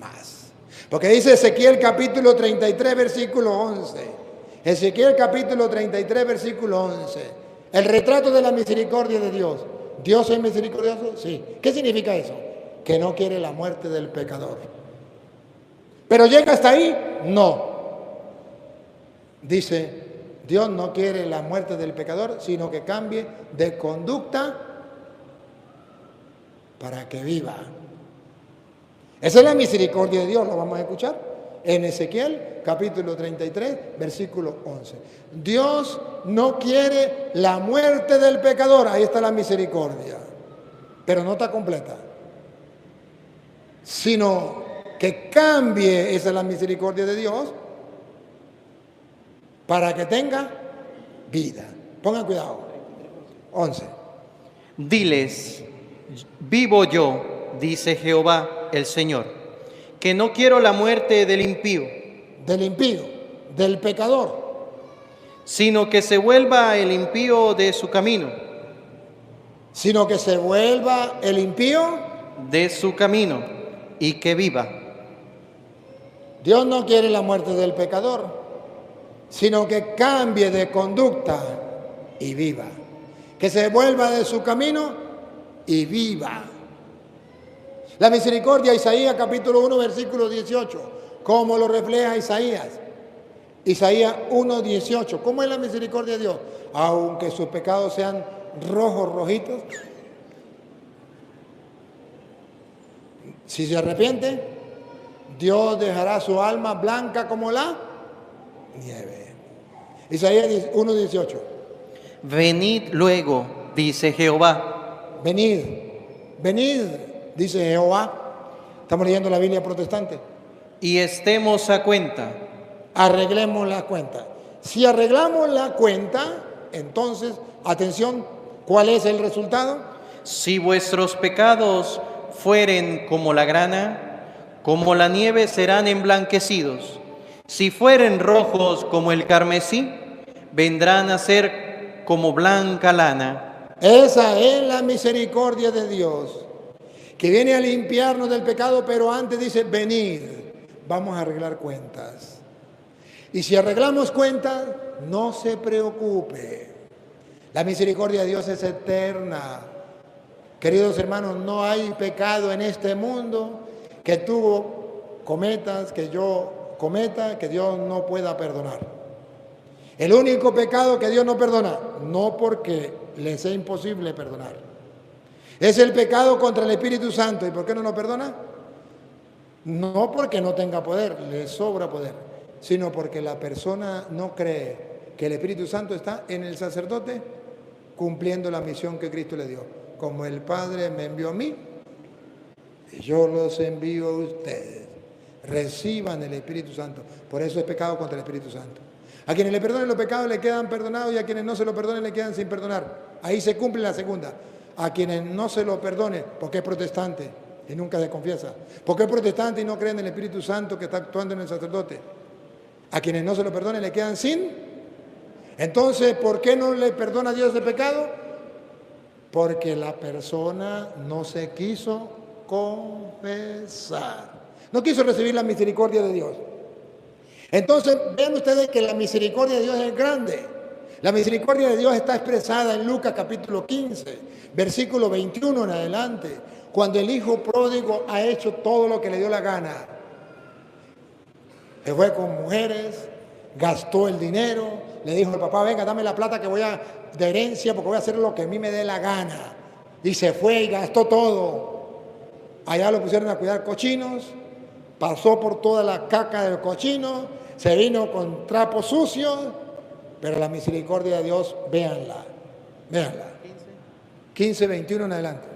más. Porque dice Ezequiel capítulo 33, versículo 11. Ezequiel capítulo 33, versículo 11. El retrato de la misericordia de Dios. ¿Dios es misericordioso? Sí. ¿Qué significa eso? Que no quiere la muerte del pecador. ¿Pero llega hasta ahí? No. Dice, Dios no quiere la muerte del pecador, sino que cambie de conducta para que viva. Esa es la misericordia de Dios, lo vamos a escuchar en Ezequiel capítulo 33, versículo 11. Dios no quiere la muerte del pecador, ahí está la misericordia, pero no está completa, sino que cambie, esa es la misericordia de Dios, para que tenga vida. Pongan cuidado. 11. Diles, vivo yo, dice Jehová el Señor, que no quiero la muerte del impío, del pecador, sino que se vuelva el impío de su camino, sino que se vuelva el impío de su camino y que viva. Dios no quiere la muerte del pecador, sino que cambie de conducta y viva. Que se vuelva de su camino y viva. La misericordia, Isaías capítulo 1, versículo 18. ¿Cómo lo refleja Isaías? Isaías 1, 18. ¿Cómo es la misericordia de Dios? Aunque sus pecados sean rojos, rojitos, si se arrepiente, Dios dejará su alma blanca como la nieve. Isaías 1:18. Venid luego, dice Jehová. Venid, dice Jehová. Estamos leyendo la Biblia protestante. Y estemos a cuenta. Arreglemos la cuenta. Si arreglamos la cuenta, entonces, atención, ¿cuál es el resultado? Si vuestros pecados fueren como la grana, como la nieve serán emblanquecidos. Si fueren rojos como el carmesí, vendrán a ser como blanca lana. Esa es la misericordia de Dios, que viene a limpiarnos del pecado, pero antes dice, venid, vamos a arreglar cuentas. Y si arreglamos cuentas, no se preocupe. La misericordia de Dios es eterna. Queridos hermanos, no hay pecado en este mundo que tú cometas, que yo cometa, que Dios no pueda perdonar. El único pecado que Dios no perdona, no porque le sea imposible perdonar, es el pecado contra el Espíritu Santo. ¿Y por qué no lo perdona? No porque no tenga poder, le sobra poder, sino porque la persona no cree que el Espíritu Santo está en el sacerdote cumpliendo la misión que Cristo le dio. Como el Padre me envió a mí, yo los envío a ustedes. Reciban el Espíritu Santo. Por eso es pecado contra el Espíritu Santo. A quienes le perdonen los pecados le quedan perdonados y a quienes no se lo perdonen le quedan sin perdonar. Ahí se cumple la segunda. A quienes no se lo perdone, porque es protestante y nunca se confiesa, porque es protestante y no creen en el Espíritu Santo que está actuando en el sacerdote, a quienes no se lo perdone le quedan sin. Entonces, ¿por qué no le perdona a Dios el pecado? Porque la persona no se quiso confesar, no quiso recibir la misericordia de Dios. Entonces, vean ustedes que la misericordia de Dios es grande. La misericordia de Dios está expresada en Lucas capítulo 15, versículo 21 en adelante, cuando el hijo pródigo ha hecho todo lo que le dio la gana. Se fue con mujeres, gastó el dinero, le dijo al papá, venga, dame la plata que voy a de herencia porque voy a hacer lo que a mí me dé la gana. Y se fue y gastó todo. Allá lo pusieron a cuidar cochinos, pasó por toda la caca del cochino, se vino con trapos sucios, pero la misericordia de Dios, véanla. 15, 21 en adelante.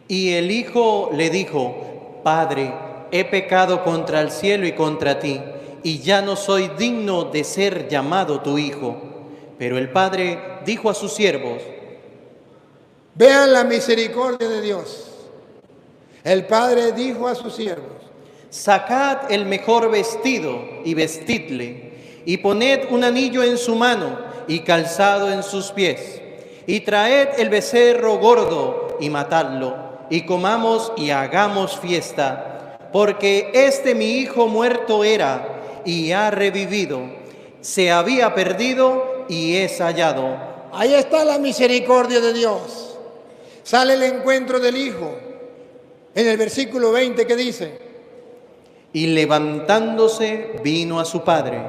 Y el hijo le dijo, Padre, he pecado contra el cielo y contra ti, y ya no soy digno de ser llamado tu hijo. Pero el padre dijo a sus siervos, vean la misericordia de Dios. El padre dijo a sus siervos, sacad el mejor vestido y vestidle, y poned un anillo en su mano y calzado en sus pies, y traed el becerro gordo y matadlo, y comamos y hagamos fiesta, porque este mi hijo muerto era y ha revivido, se había perdido y es hallado. Ahí está la misericordia de Dios. Sale el encuentro del hijo. En el versículo 20, ¿qué dice? Y levantándose vino a su padre,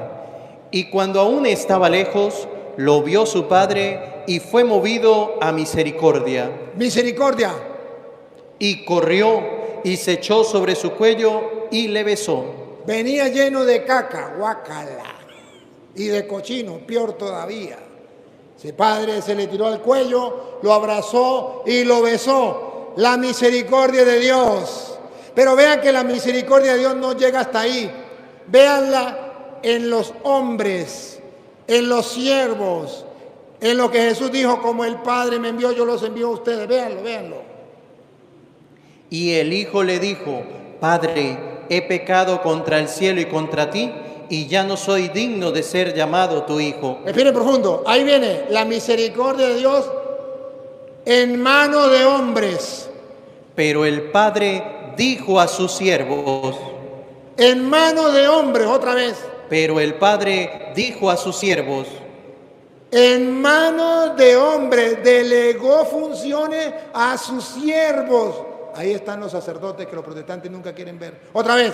y cuando aún estaba lejos, lo vio su padre y fue movido a misericordia. Misericordia. Y corrió y se echó sobre su cuello y le besó. Venía lleno de caca, guácala, y de cochino, peor todavía. Ese padre se le tiró al cuello, lo abrazó y lo besó. La misericordia de Dios. Pero vean que la misericordia de Dios no llega hasta ahí. Véanla en los hombres, en los siervos, en lo que Jesús dijo: como el Padre me envió, yo los envío a ustedes. Véanlo, véanlo. Y el hijo le dijo: Padre, he pecado contra el cielo y contra ti, y ya no soy digno de ser llamado tu hijo. Respire profundo. Ahí viene la misericordia de Dios en manos de hombres. Pero el padre dijo a sus siervos. En manos de hombres, otra vez. Pero el padre dijo a sus siervos. En manos de hombres, delegó funciones a sus siervos. Ahí están los sacerdotes que los protestantes nunca quieren ver. Otra vez.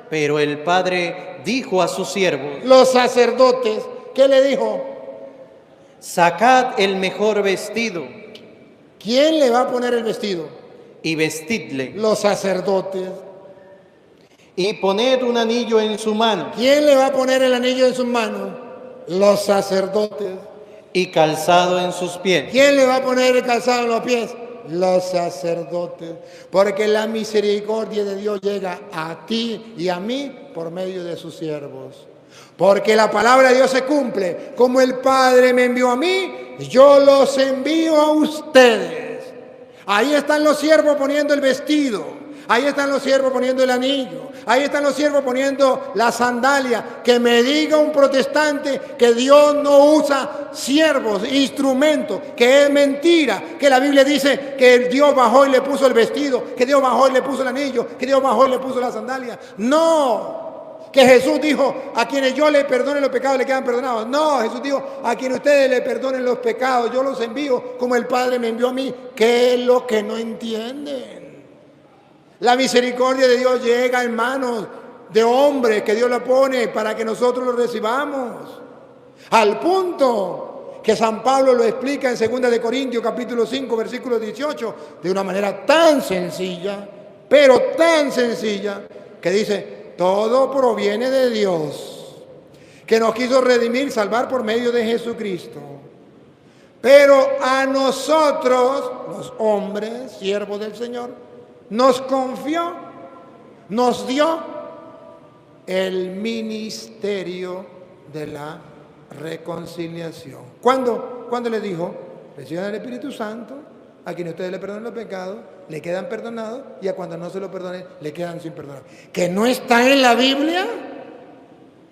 Pero el padre dijo a sus siervos. Los sacerdotes, ¿qué le dijo? Sacad el mejor vestido. ¿Quién le va a poner el vestido? Y vestidle. Los sacerdotes. Y poned un anillo en su mano. ¿Quién le va a poner el anillo en sus manos? Los sacerdotes. Y calzado en sus pies. ¿Quién le va a poner el calzado en los pies? Los sacerdotes. Porque la misericordia de Dios llega a ti y a mí por medio de sus siervos. Porque la palabra de Dios se cumple. Como el Padre me envió a mí, yo los envío a ustedes. Ahí están los siervos poniendo el vestido. Ahí están los siervos poniendo el anillo. Ahí están los siervos poniendo la sandalia. Que me diga un protestante que Dios no usa siervos, instrumentos, que es mentira. Que la Biblia dice que Dios bajó y le puso el vestido, que Dios bajó y le puso el anillo, que Dios bajó y le puso la sandalia. No. Que Jesús dijo: a quienes yo le perdone los pecados le quedan perdonados. No, Jesús dijo: a quienes ustedes le perdonen los pecados, yo los envío como el Padre me envió a mí. ¿Qué es lo que no entienden? La misericordia de Dios llega en manos de hombres que Dios la pone para que nosotros lo recibamos. Al punto que San Pablo lo explica en 2 de Corintios capítulo 5 versículo 18 de una manera tan sencilla, pero tan sencilla, que dice: todo proviene de Dios, que nos quiso redimir, salvar por medio de Jesucristo. Pero a nosotros, los hombres, siervos del Señor, nos confió, nos dio el ministerio de la reconciliación. ¿Cuándo le dijo? Reciban el Espíritu Santo, a quien ustedes le perdonen los pecados, le quedan perdonados, y a cuando no se lo perdonen, le quedan sin perdonar. ¿Que no está en la Biblia?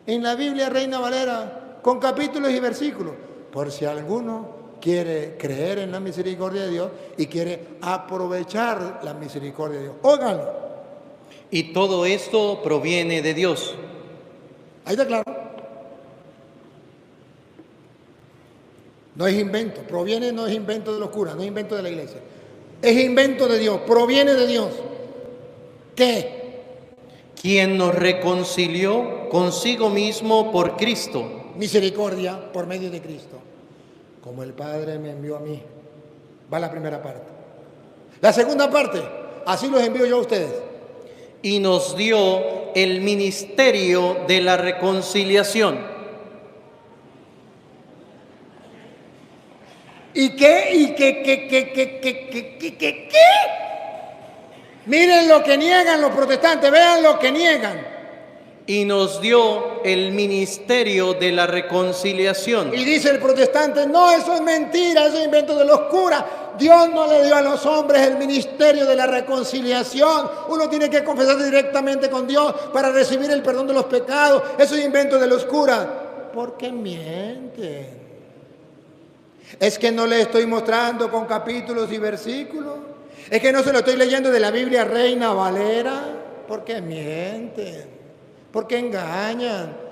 En la Biblia Reina Valera, con capítulos y versículos. Por si alguno quiere creer en la misericordia de Dios y quiere aprovechar la misericordia de Dios. Óiganlo. Y todo esto proviene de Dios. Ahí está claro. No es invento, proviene, no es invento de los curas, no es invento de la iglesia. Es invento de Dios, proviene de Dios. ¿Qué? Quien nos reconcilió consigo mismo por Cristo. Misericordia por medio de Cristo. Como el Padre me envió a mí. Va la primera parte. La segunda parte: así los envío yo a ustedes. Y nos dio el ministerio de la reconciliación. ¿Y qué? Miren lo que niegan los protestantes, vean lo que niegan. Y nos dio el ministerio de la reconciliación. Y dice el protestante: no, eso es mentira, eso es invento de los curas. Dios no le dio a los hombres el ministerio de la reconciliación. Uno tiene que confesarse directamente con Dios para recibir el perdón de los pecados. Eso es invento de los curas. ¿Por qué mienten? Es que no le estoy mostrando con capítulos y versículos. Es que no se lo estoy leyendo de la Biblia Reina Valera. Porque mienten, porque engañan.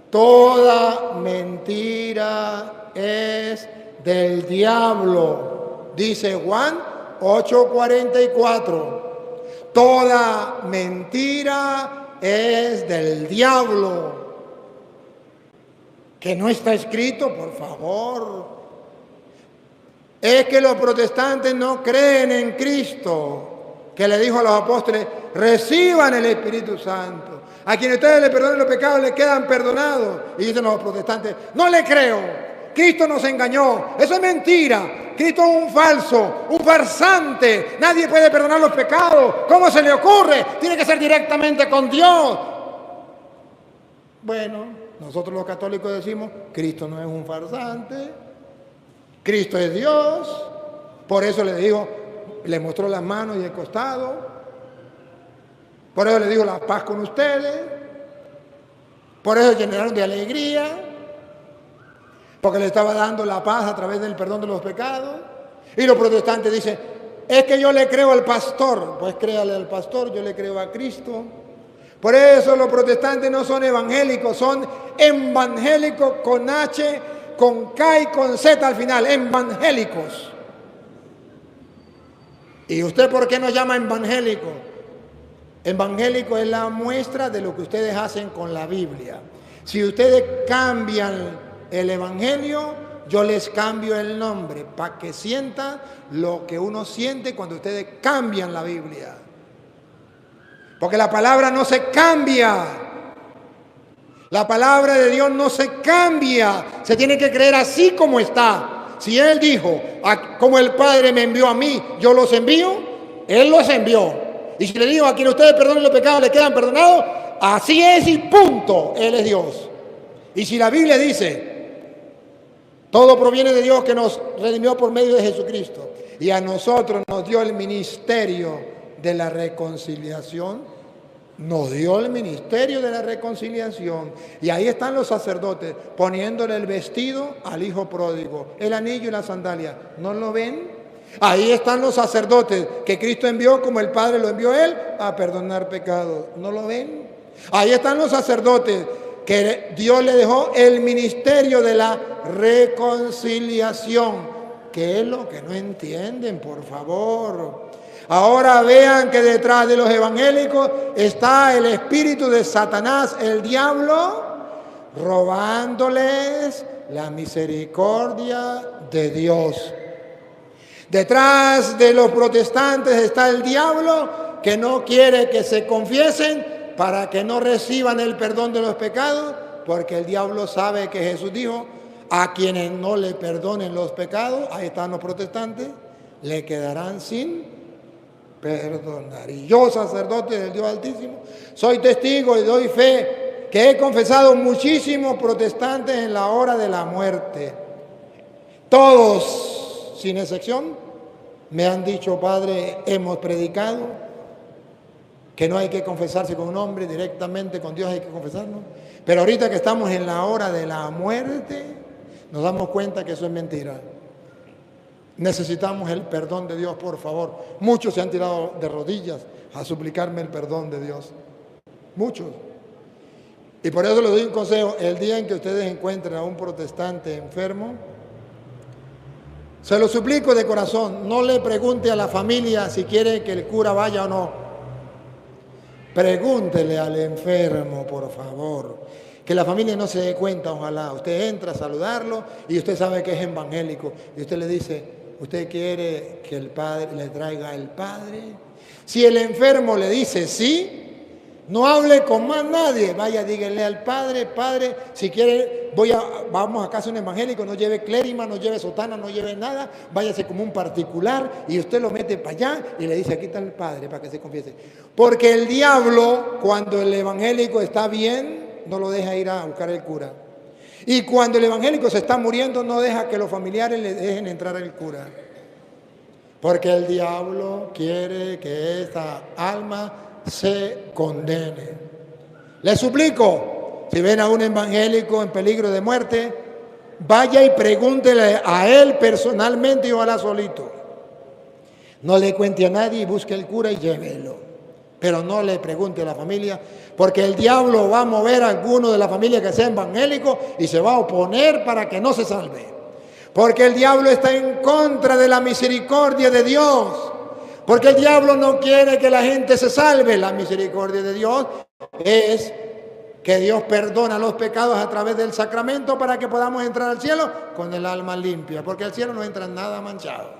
Toda mentira es del diablo, dice Juan 8:44. Toda mentira es del diablo. Que no está escrito, por favor. Es que los protestantes no creen en Cristo, que le dijo a los apóstoles: reciban el Espíritu Santo. A quienes ustedes le perdonen los pecados, le quedan perdonados. Y dicen los protestantes: no le creo, Cristo nos engañó, eso es mentira, Cristo es un falso, un farsante, nadie puede perdonar los pecados, ¿cómo se le ocurre? Tiene que ser directamente con Dios. Bueno, nosotros los católicos decimos: Cristo no es un farsante, Cristo es Dios. Por eso le dijo, le mostró las manos y el costado. Por eso le dijo: la paz con ustedes. Por eso llenaron de alegría, porque le estaba dando la paz a través del perdón de los pecados. Y los protestantes dicen: es que yo le creo al pastor. Pues créale al pastor, yo le creo a Cristo. Por eso los protestantes no son evangélicos, son evangélicos con H, con K y con Z al final, evangélicos. ¿Y usted por qué nos llama evangélico? Evangélico es la muestra de lo que ustedes hacen con la Biblia. Si ustedes cambian el evangelio, yo les cambio el nombre para que sientan lo que uno siente cuando ustedes cambian la Biblia. Porque la palabra no se cambia. La palabra de Dios no se cambia. Se tiene que creer así como está. Si Él dijo: como el Padre me envió a mí, yo los envío, Él los envió. Y si le digo: a quien ustedes perdonen los pecados, le quedan perdonados, así es y punto. Él es Dios. Y si la Biblia dice: todo proviene de Dios que nos redimió por medio de Jesucristo, y a nosotros nos dio el ministerio de la reconciliación, nos dio el ministerio de la reconciliación. Y ahí están los sacerdotes poniéndole el vestido al hijo pródigo, el anillo y la sandalia. ¿No lo ven? Ahí están los sacerdotes que Cristo envió, como el Padre lo envió Él, a perdonar pecados. ¿No lo ven? Ahí están los sacerdotes que Dios le dejó el ministerio de la reconciliación. ¿Qué es lo que no entienden, por favor? Ahora vean que detrás de los evangélicos está el espíritu de Satanás, el diablo, robándoles la misericordia de Dios. Detrás de los protestantes está el diablo, que no quiere que se confiesen para que no reciban el perdón de los pecados, porque el diablo sabe que Jesús dijo: a quienes no le perdonen los pecados, ahí están los protestantes, le quedarán sin perdonar. Y yo, sacerdote del Dios Altísimo, soy testigo y doy fe que he confesado muchísimos protestantes en la hora de la muerte. Todos, sin excepción, me han dicho: Padre, hemos predicado que no hay que confesarse con un hombre, directamente con Dios hay que confesarnos. Pero ahorita que estamos en la hora de la muerte, nos damos cuenta que eso es mentira. Necesitamos el perdón de Dios, por favor. Muchos se han tirado de rodillas a suplicarme el perdón de Dios. Muchos. Y por eso les doy un consejo: el día en que ustedes encuentren a un protestante enfermo, se lo suplico de corazón, no le pregunte a la familia si quiere que el cura vaya o no. Pregúntele al enfermo, por favor. Que la familia no se dé cuenta, ojalá. Usted entra a saludarlo y usted sabe que es evangélico. Y usted le dice: ¿usted quiere que el Padre le traiga el Padre? Si el enfermo le dice sí, no hable con más nadie. Vaya, dígale al Padre: Padre, si quiere, vamos a casa de un evangélico, no lleve clérima, no lleve sotana, no lleve nada. Váyase como un particular y usted lo mete para allá y le dice: aquí está el Padre, para que se confiese. Porque el diablo, cuando el evangélico está bien, no lo deja ir a buscar el cura. Y cuando el evangélico se está muriendo, no deja que los familiares le dejen entrar al cura. Porque el diablo quiere que esta alma se condene. Les suplico, si ven a un evangélico en peligro de muerte, vaya y pregúntele a él personalmente y ojalá solito. No le cuente a nadie y busque el cura y llévelo. Pero no le pregunte a la familia, porque el diablo va a mover a alguno de la familia que sea evangélico y se va a oponer para que no se salve. Porque el diablo está en contra de la misericordia de Dios. Porque el diablo no quiere que la gente se salve. La misericordia de Dios es que Dios perdona los pecados a través del sacramento para que podamos entrar al cielo con el alma limpia. Porque al cielo no entra nada manchado.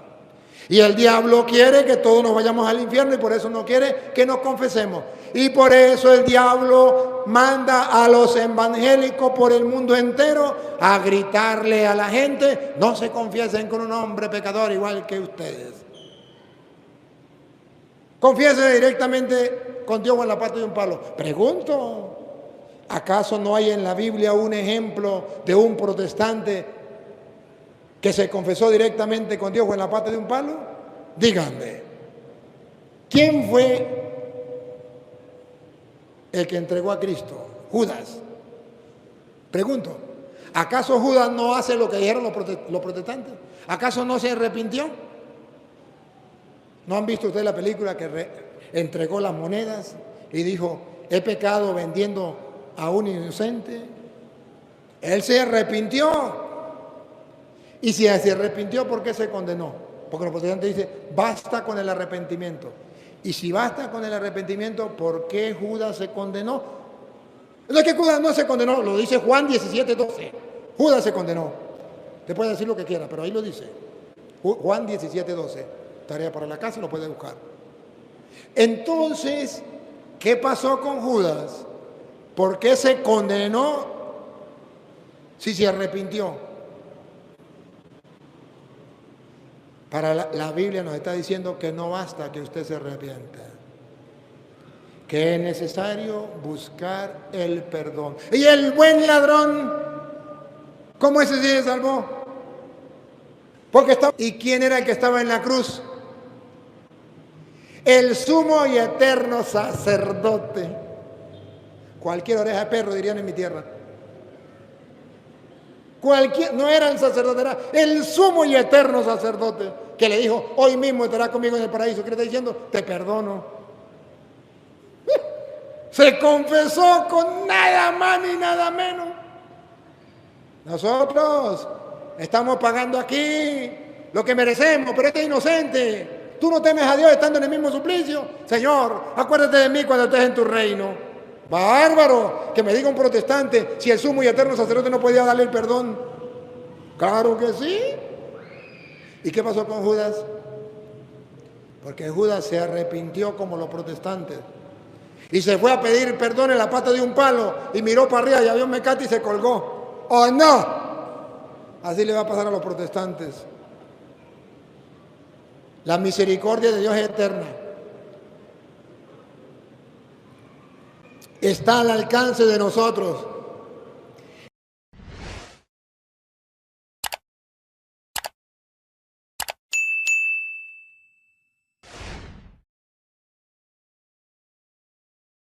Y el diablo quiere que todos nos vayamos al infierno y por eso no quiere que nos confesemos. Y por eso el diablo manda a los evangélicos por el mundo entero a gritarle a la gente: no se confiesen con un hombre pecador igual que ustedes. Confiese directamente con Dios o en la pata de un palo. Pregunto, ¿acaso no hay en la Biblia un ejemplo de un protestante que se confesó directamente con Dios o en la pata de un palo? Díganme, ¿quién fue el que entregó a Cristo? Judas. Pregunto, ¿acaso Judas no hace lo que dijeron los protestantes? ¿Acaso no se arrepintió? ¿No han visto ustedes la película que entregó las monedas y dijo: he pecado vendiendo a un inocente? Él se arrepintió. Y si se arrepintió, ¿por qué se condenó? Porque los protestantes dicen: basta con el arrepentimiento. Y si basta con el arrepentimiento, ¿por qué Judas se condenó? No es que Judas no se condenó, lo dice Juan 17:12. Judas se condenó. Te puede decir lo que quiera, pero ahí lo dice. Juan 17:12. Tarea para la casa, lo puede buscar. Entonces, ¿qué pasó con Judas? ¿Por qué se condenó si se arrepintió? Para la Biblia nos está diciendo que no basta que usted se arrepienta, que es necesario buscar el perdón. Y el buen ladrón, ¿cómo ese sí se salvó? Porque estaba. ¿Y quién era el que estaba en la cruz? El sumo y eterno sacerdote. Cualquier oreja de perro, dirían en mi tierra. No era el sacerdote, era el sumo y eterno sacerdote, que le dijo: hoy mismo estarás conmigo en el paraíso. ¿Qué le está diciendo? Te perdono. Se confesó con nada más ni nada menos. Nosotros estamos pagando aquí lo que merecemos, pero este es inocente. Tú no temes a Dios estando en el mismo suplicio. Señor, acuérdate de mí cuando estés en tu reino. Bárbaro, que me diga un protestante si el sumo y eterno sacerdote no podía darle el perdón. Claro que sí. ¿Y qué pasó con Judas? Porque Judas se arrepintió como los protestantes y se fue a pedir perdón en la pata de un palo y miró para arriba y había un mecate y se colgó. ¡Oh, no! Así le va a pasar a los protestantes. La misericordia de Dios es eterna. Está al alcance de nosotros.